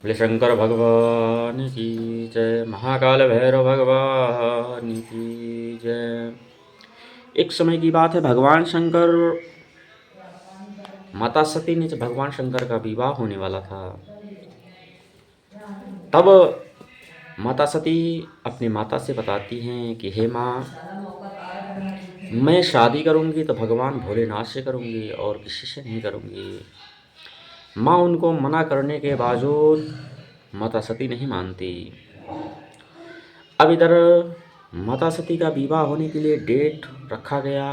बोले शंकर भगवान की जय, महाकाल भैरव भगवान की जय। एक समय की बात है, भगवान शंकर माता सती ने, जब भगवान शंकर का विवाह होने वाला था, तब माता सती अपनी माता से बताती हैं कि हे माँ, मैं शादी करूंगी तो भगवान भोलेनाथ से करूंगी और किसी से नहीं करूंगी। माँ उनको मना करने के बावजूद माता सती नहीं मानती। अब इधर माता सती का विवाह होने के लिए डेट रखा गया।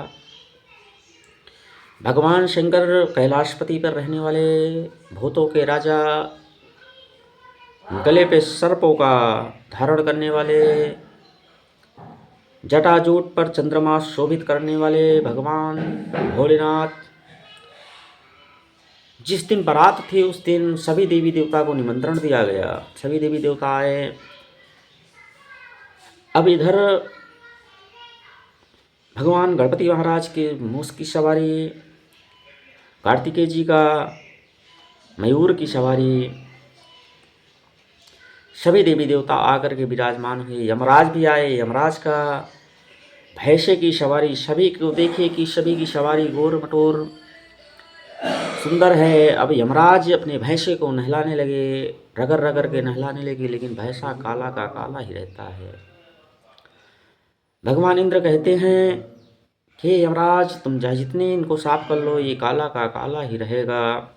भगवान शंकर कैलाशपति पर रहने वाले भूतों के राजा, गले पे सर्पों का धारण करने वाले, जटाजूट पर चंद्रमा शोभित करने वाले भगवान भोलेनाथ, जिस दिन बारात थी उस दिन सभी देवी देवता को निमंत्रण दिया गया। सभी देवी देवता आए। अब इधर भगवान गणपति महाराज के मूस की सवारी, कार्तिकेय जी का मयूर की सवारी, सभी देवी देवता आकर के विराजमान हुए। यमराज भी आए। यमराज का भैंसे की सवारी, सभी को देखे कि सभी की सवारी गोर मटोर सुंदर है। अब यमराज अपने भैंसे को नहलाने लगे, रगड़ रगड़ के नहलाने लगे, लेकिन भैंसा काला का काला ही रहता है। भगवान इंद्र कहते हैं कि यमराज, तुम चाहे जितने इनको साफ कर लो, ये काला का काला ही रहेगा।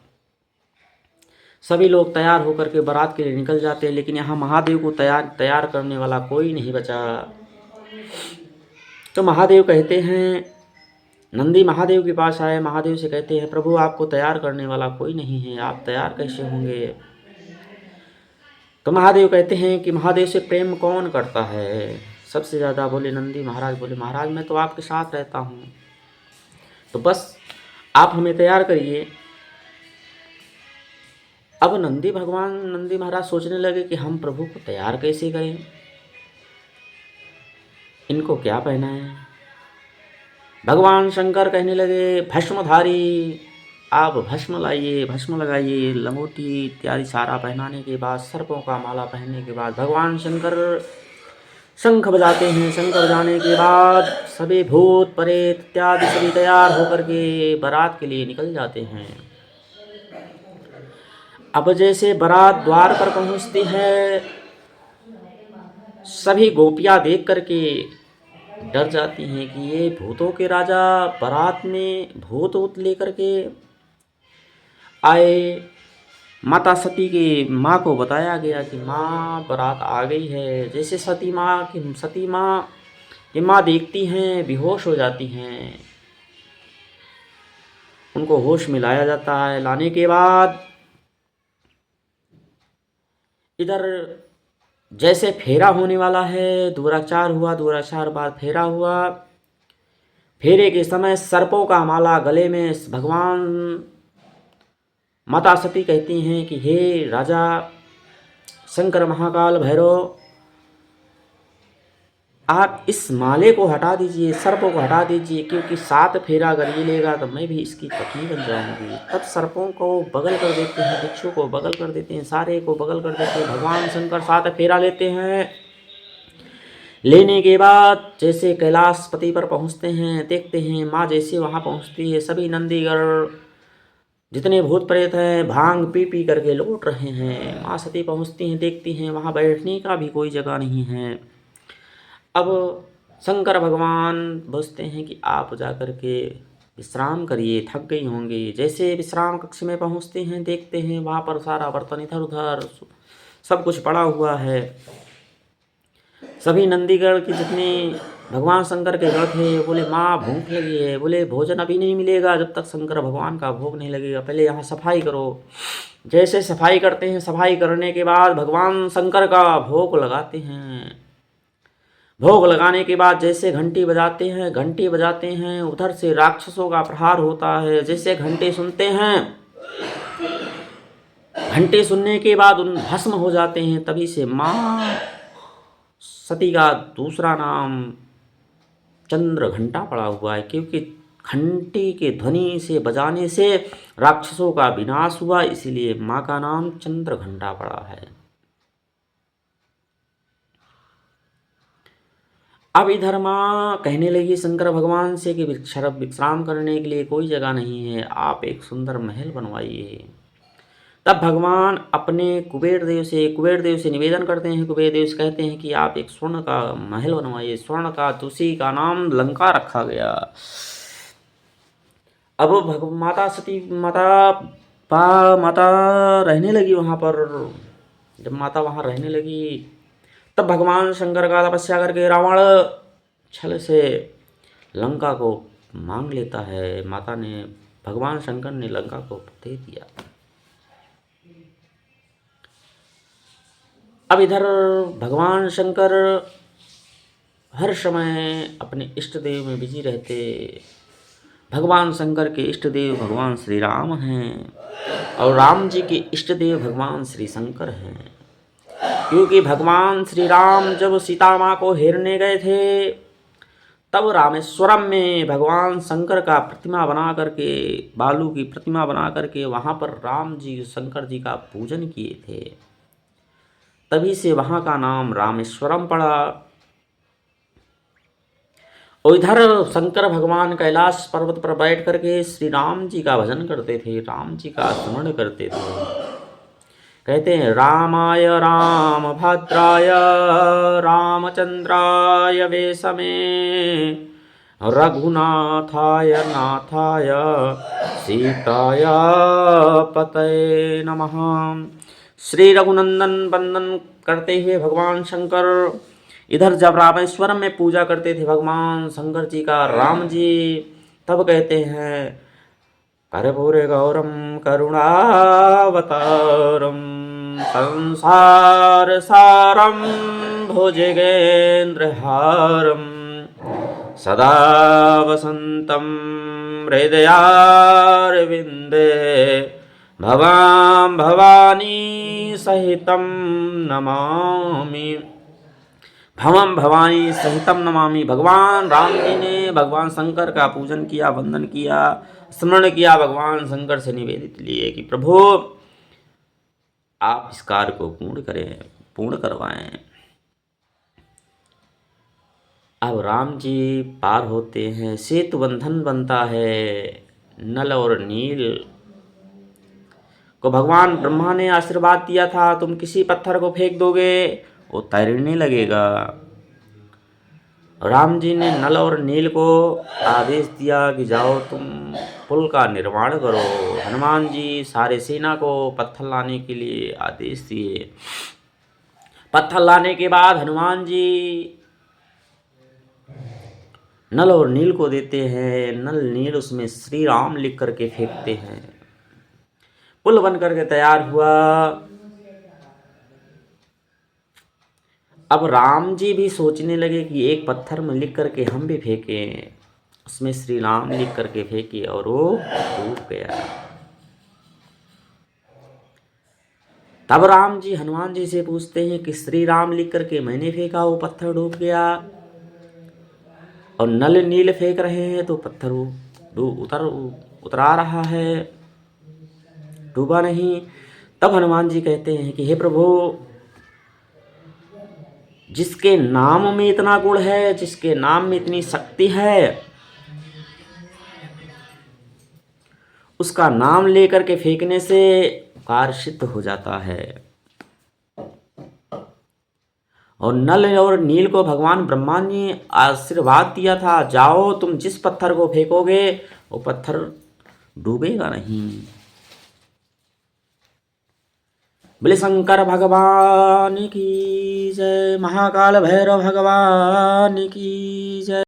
सभी लोग तैयार होकर के बारात के लिए निकल जाते हैं, लेकिन यहाँ महादेव को तैयार करने वाला कोई नहीं बचा। तो महादेव कहते हैं, नंदी महादेव के पास आए। महादेव से कहते हैं, प्रभु आपको तैयार करने वाला कोई नहीं है, आप तैयार कैसे होंगे? तो महादेव कहते हैं कि महादेव से प्रेम कौन करता है सबसे ज़्यादा? बोले नंदी महाराज। बोले महाराज, मैं तो आपके साथ रहता हूँ, तो बस आप हमें तैयार करिए। अब नंदी महाराज सोचने लगे कि हम प्रभु को तैयार कैसे करें, इनको क्या पहना है। भगवान शंकर कहने लगे, भस्मधारी, आप भस्म लाइए, भस्म लगाइए। लंगोटी इत्यादि सारा पहनाने के बाद, सर्पों का माला पहनने के बाद भगवान शंकर शंख बजाते हैं। शंख बजाने के बाद सभी भूत प्रेत इत्यादि सभी तैयार होकर के बारात के लिए निकल जाते हैं। अब जैसे बारात द्वार पर पहुंचती है, सभी गोपियां देख करके डर जाती हैं कि ये भूतों के राजा बारात में भूत वूत लेकर के आए। माता सती की माँ को बताया गया कि माँ, बारात आ गई है। जैसे सती माँ की माँ देखती हैं, बेहोश हो जाती हैं। उनको होश में लाया जाता है। लाने के बाद इधर जैसे फेरा होने वाला है, दूराचार हुआ, दूराचार बाद फेरा हुआ। फेरे के समय सर्पों का माला गले में। भगवान माता सती कहती हैं कि हे राजा शंकर महाकाल भैरव, आप इस माले को हटा दीजिए, सर्पों को हटा दीजिए, क्योंकि 7 फेरा अगर ये लेगा तो मैं भी इसकी पत्नी बन जाऊंगी। तब सर्पों को बगल कर देते हैं, बिच्छू को बगल कर देते हैं, सारे को बगल कर देते हैं। भगवान शंकर 7 फेरा लेते हैं। लेने के बाद जैसे कैलाशपति पर पहुंचते हैं, देखते हैं माँ जैसे वहाँ पहुंचती है, सभी नंदीगढ़ जितने भूत प्रेत हैं भांग पी पी करके लौट रहे हैं। माँ सती पहुंचती हैं, देखती हैं वहाँ बैठने का भी कोई जगह नहीं है। अब शंकर भगवान पूछते हैं कि आप जा कर के विश्राम करिए, थक गई होंगी। जैसे विश्राम कक्ष में पहुंचते हैं, देखते हैं वहाँ पर सारा बर्तन इधर उधर सब कुछ पड़ा हुआ है। सभी नंदीगढ़ के जितने भगवान शंकर के गढ़ थे, बोले माँ भूख लगी है। बोले भोजन अभी नहीं मिलेगा जब तक शंकर भगवान का भोग नहीं लगेगा, पहले यहाँ सफाई करो। जैसे सफाई करते हैं, सफाई करने के बाद भगवान शंकर का भोग लगाते हैं। भोग लगाने के बाद जैसे घंटी बजाते हैं, उधर से राक्षसों का प्रहार होता है। जैसे घंटे सुनते हैं, घंटे सुनने के बाद उन भस्म हो जाते हैं। तभी से माँ सती का दूसरा नाम चंद्र घंटा पड़ा हुआ है, क्योंकि घंटी के ध्वनि से बजाने से राक्षसों का विनाश हुआ, इसीलिए माँ का नाम चंद्रघंटा पड़ा है। अब इधर माँ कहने लगी शंकर भगवान से कि विश्राम करने के लिए कोई जगह नहीं है, आप एक सुंदर महल बनवाइए। तब भगवान अपने कुबेर देव से निवेदन करते हैं। कुबेर देव से कहते हैं कि आप एक स्वर्ण का महल बनवाइए। स्वर्ण का, तो उसी का नाम लंका रखा गया। अब माता रहने लगी वहाँ पर। जब माता वहाँ रहने लगी तब भगवान शंकर का तपस्या करके रावण छल से लंका को मांग लेता है। भगवान शंकर ने लंका को दे दिया। अब इधर भगवान शंकर हर समय अपने इष्ट देव में बिजी रहते। भगवान शंकर के इष्ट देव भगवान श्री राम हैं और राम जी के इष्ट देव भगवान श्री शंकर हैं। क्योंकि भगवान श्री राम जब सीता माँ को हेरने गए थे तब रामेश्वरम में भगवान शंकर का प्रतिमा बना करके, बालू की प्रतिमा बना करके वहाँ पर राम जी शंकर जी का पूजन किए थे। तभी से वहाँ का नाम रामेश्वरम पड़ा। और इधर शंकर भगवान कैलाश पर्वत पर बैठ करके श्री राम जी का भजन करते थे, राम जी का स्मरण करते थे। कहते हैं रामाय राम भद्राय रामचंद्राय वेशमे रघुनाथाय नाथाय सीताय पतये नमः। श्री रघुनंदन वंदन करते हुए भगवान शंकर इधर जब रामेश्वरम में पूजा करते थे भगवान शंकर जी का, राम जी, तब कहते हैं कर्पूरे गौरम करुणावतारम संसार सारम भुजगेन्द्रहारम सदा वसंतम हृदयारविंदे भवां भवानी सहितं नमामि। भवम भवानी सहितम नमामि। भगवान राम जी ने भगवान शंकर का पूजन किया, वंदन किया, स्मरण किया। भगवान शंकर से निवेदित लिए कि प्रभु आप इस कार्य को पूर्ण करवाएं। अब राम जी पार होते हैं, सेतु बंधन बनता है। नल और नील को भगवान ब्रह्मा ने आशीर्वाद दिया था, तुम किसी पत्थर को फेंक दोगे वो तैरने लगेगा। राम जी ने नल और नील को आदेश दिया कि जाओ तुम पुल का निर्माण करो। हनुमान जी सारे सेना को पत्थर लाने के लिए आदेश दिए। पत्थर लाने के बाद हनुमान जी नल और नील को देते हैं। नल नील उसमें श्री राम लिख करके फेंकते हैं। पुल बन करके तैयार हुआ। अब राम जी भी सोचने लगे कि एक पत्थर में लिख करके हम भी फेंकें। उसमें श्री राम लिख करके फेंके और वो डूब गया। तब राम जी हनुमान जी से पूछते हैं कि श्री राम लिख करके मैंने फेंका, वो पत्थर डूब गया, और नल नील फेंक रहे हैं तो पत्थर उतरा रहा है, डूबा नहीं। तब हनुमान जी कहते हैं कि हे प्रभु, जिसके नाम में इतना गुण है, जिसके नाम में इतनी शक्ति है, उसका नाम लेकर के फेंकने से कार्य सिद्ध हो जाता है। और नल और नील को भगवान ब्रह्मा ने आशीर्वाद दिया था, जाओ तुम जिस पत्थर को फेंकोगे वो पत्थर डूबेगा नहीं। बोले शंकर भगवान की जय, महाकाल भैरव भगवान की जय।